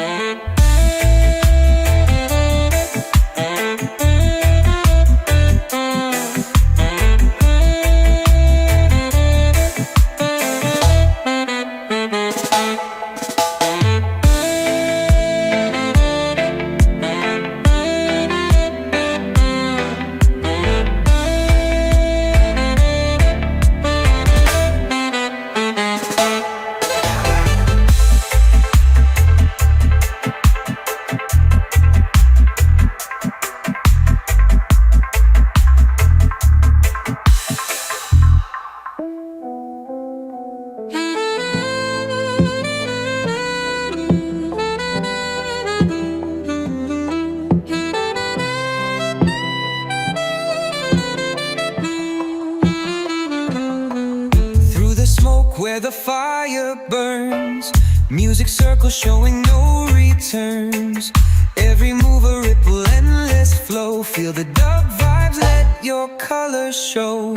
Speaker 3: where the fire burns. Music circle showing no returns. Every move a ripple, endless flow. Feel the dub vibes, let your colors show.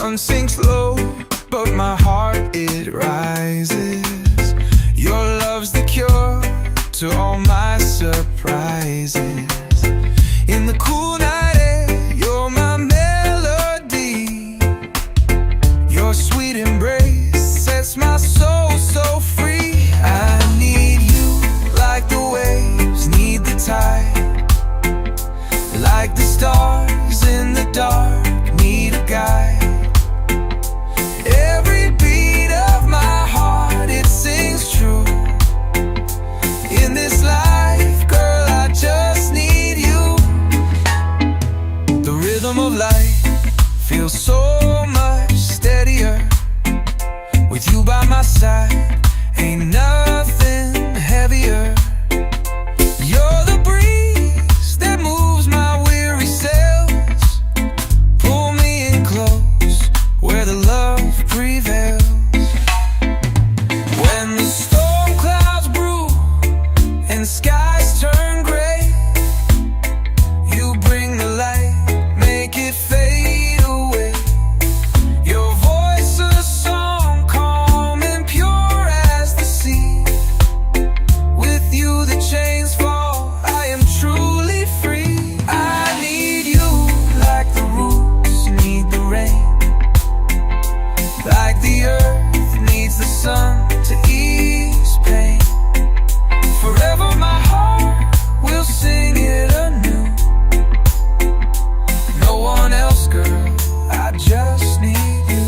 Speaker 1: Sun sinks low, but my heart it rises. Your love's the cure to all my surprises. In the cool night air, you're my melody. Your sweet embrace sets my soul so free. I need you like the waves need the tide, like the stars in the dark need a guide. Every beat of my heart, it sings true. In this life, girl, I just need you. The rhythm of life feels so much steadier. With you by my side, ain't nothing heavier. You're the breeze that moves my weary sails. Pull me in close, where the love prevails. When the storm clouds brew and skies turn gray, you bring the light, make it fade away. Your voice a song, calm and pure as the sea. With you the chains fall, I am truly free. I need you like the roots need the rain, like the earth needs the sun to ease pain. Forever my heart will sing it anew. No one else, girl, I just need you.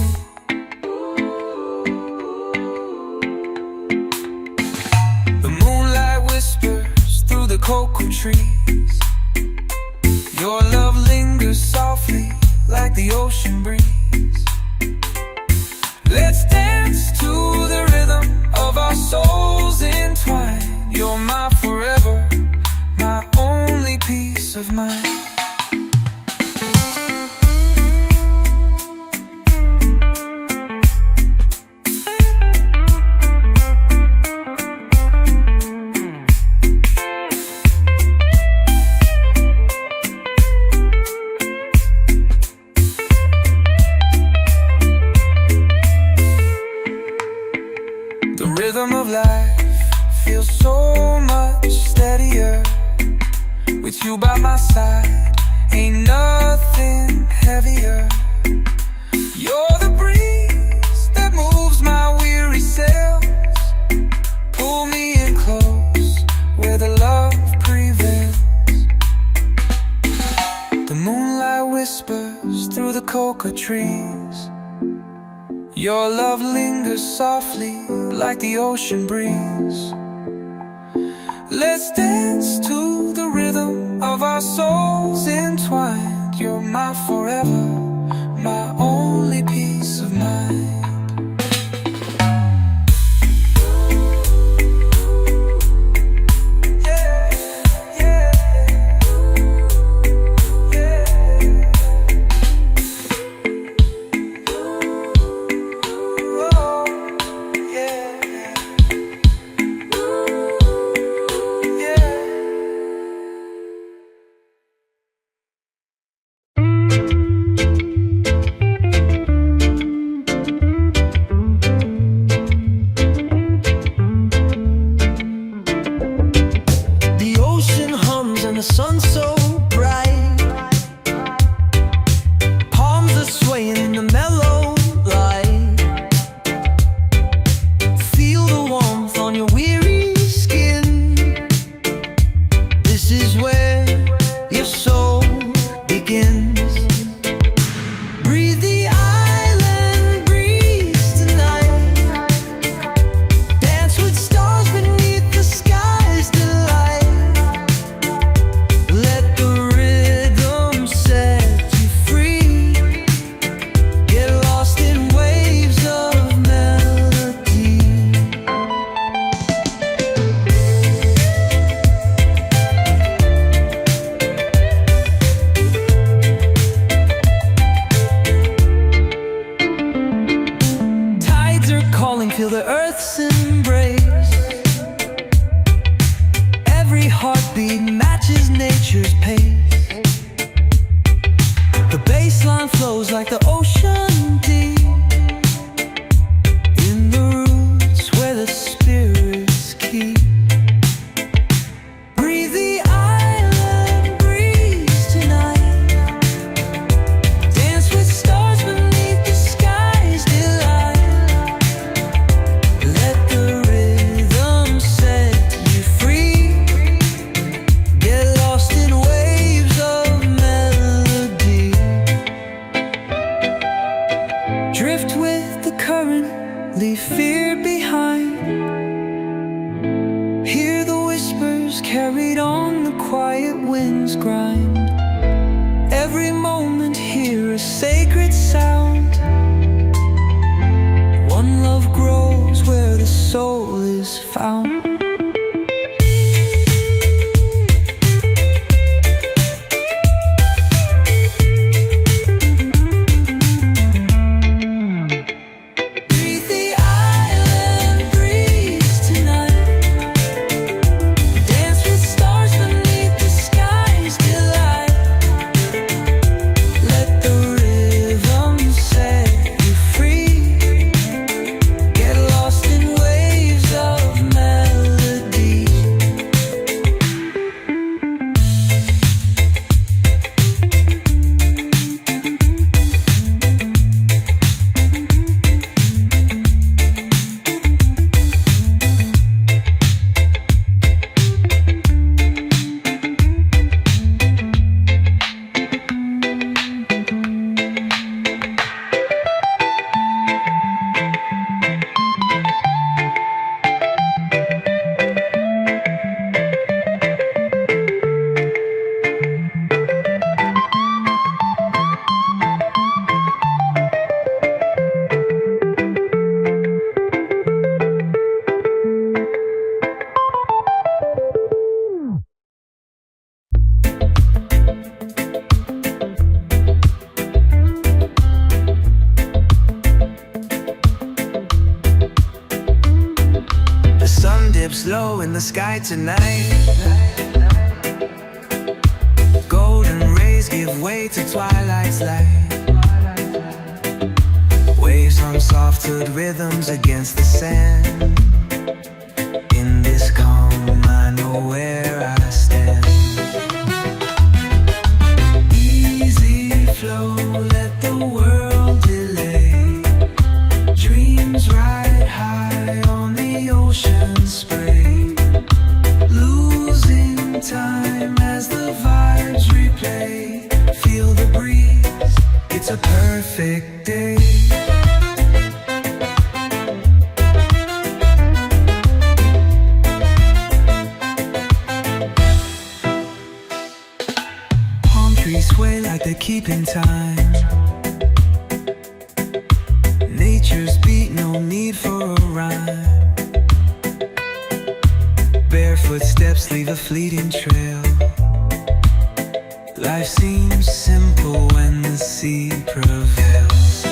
Speaker 1: The moonlight whispers through the cocoa trees. Your love lingers softly like the ocean breeze. Let's dance to the rhythm of our souls entwined. You're my forever, my only peace of mind. The rhythm of life feels so much steadier. With you by my side, ain't nothing heavier. You're the breeze that moves my weary sails. Pull me in close, where the love prevails. The moonlight whispers through the cocoa trees. Your love lingers softly like the ocean breeze. Let's dance to the rhythm of our souls entwined. You're my forever, my only peace of mind.
Speaker 3: Breathe the island
Speaker 2: nature's pace. The bass line flows like the ocean deep, in the roots where the spirits keep. Breathe the island breeze tonight. Dance with stars beneath the sky's delight. Let the rhythm set you free. Get lost in waves of melody. Drift with the current, leave fear behind. Hear the whispers carried on the quiet wind's grind. Every moment hear a sacred sound. One love grows where the soul is found. Breathe the island breeze tonight. Dance with stars beneath the sky's delight. Let the rhythm set you free. Get lost in waves of melody. The sun dips low in the sky tonight. Golden rays give way to twilight's light. Waves hum soft-hood rhythms against the sand. In this calm, I know where I stand. Easy flow, let the world delay. Dreams ride high on the ocean spray. Losing time as the vibes replay. Feel the breeze, it's a perfect day. Palm trees sway like they're keeping time. Nature's beat, no need for a rhyme. Barefoot steps leave a fleeting trail. Life seems simple when the sea prevails.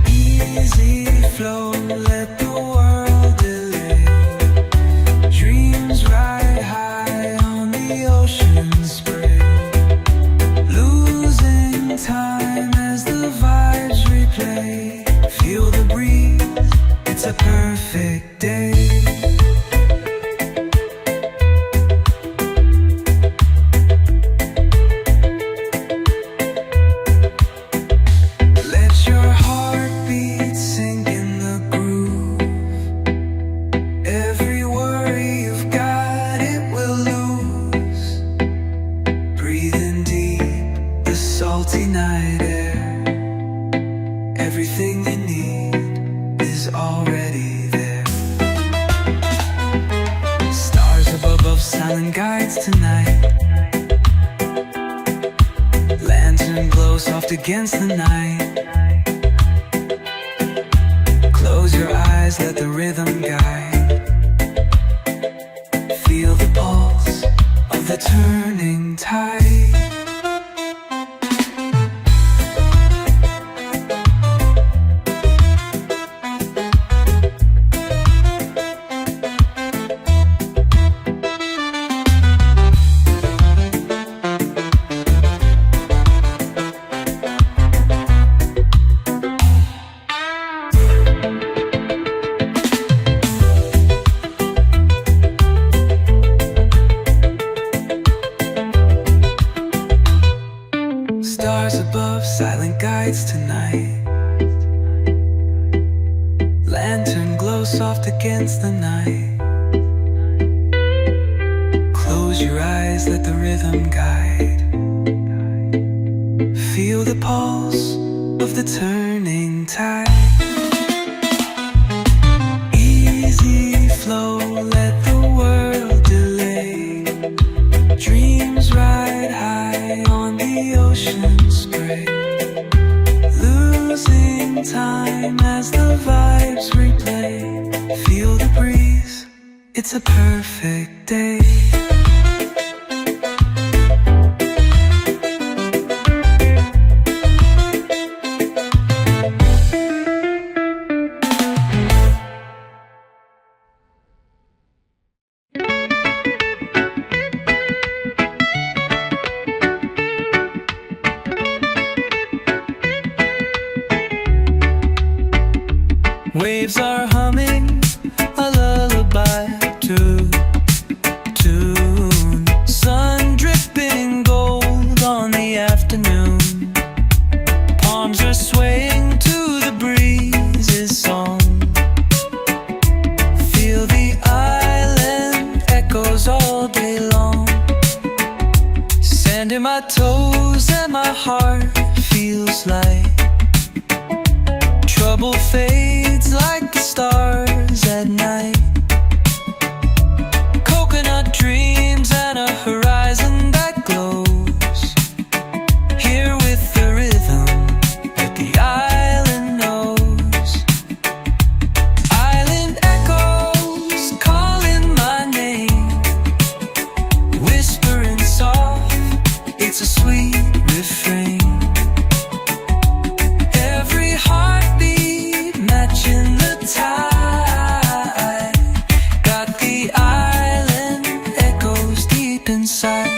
Speaker 2: Easy flow, let the world delay. Dreams ride high on the ocean spray. Losing time as the vibes replay. Feel the breeze, it's a perfect day. Let your heartbeat sink in the groove. Every worry you've got, it will lose. Breathing deep, the salty night air. Everything you need is already there. Stars above silent guides tonight. Lantern glow soft against the night. Close your eyes, let the rhythm guide. Feel the pulse of the turning tide.
Speaker 3: tides tonight. Lantern glows soft against the night. Close your eyes, let the rhythm guide. Feel the pulse of the turning tide. Easy flow, let the world delay. Dreams ride high on the ocean spray. Losing time as the vibes replay. Feel the breeze, it's a perfect day.
Speaker 2: Waves are humming a lullaby to tune. Sun dripping gold on the afternoon. Palms are swaying to the breeze's song. Feel the island echoes all day long. Sand in my toes and my heart feels light. Trouble fades like the stars at night. Coconut dreams and a horizon that glows. Here with the rhythm that the island knows. Island echoes calling my name. Whispering soft, it's a sweet refrain. Every heartbeat matching the tide. Got the island echoes deep inside.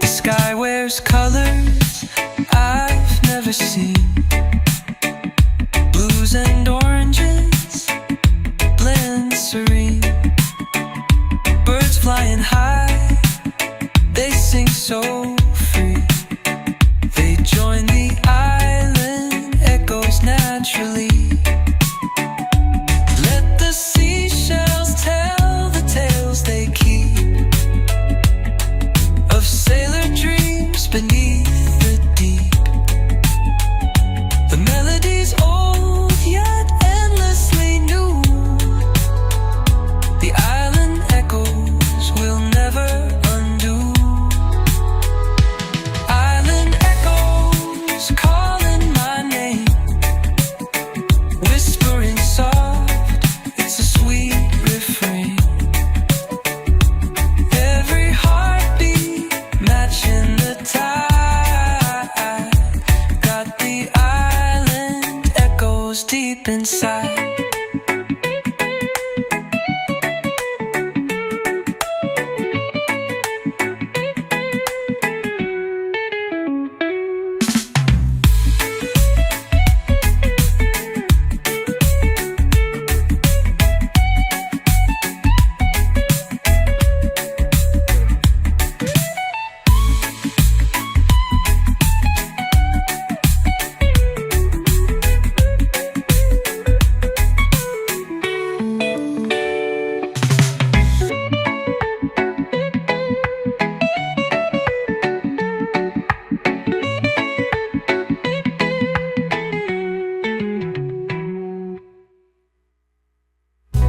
Speaker 2: The sky wears colors I've never seen. Blues and oranges blend serene. Birds flying high, they sing so free. They join the island echoes naturally. Let the seashells tell the tales they keep of sailor dreams beneath the deep. The melody's old yet endlessly new. The island echoes will never undo. Island echoes calling my name. Whispering soft, it's a sweet refrain. Every heartbeat matching the tide. Got the island echoes deep inside.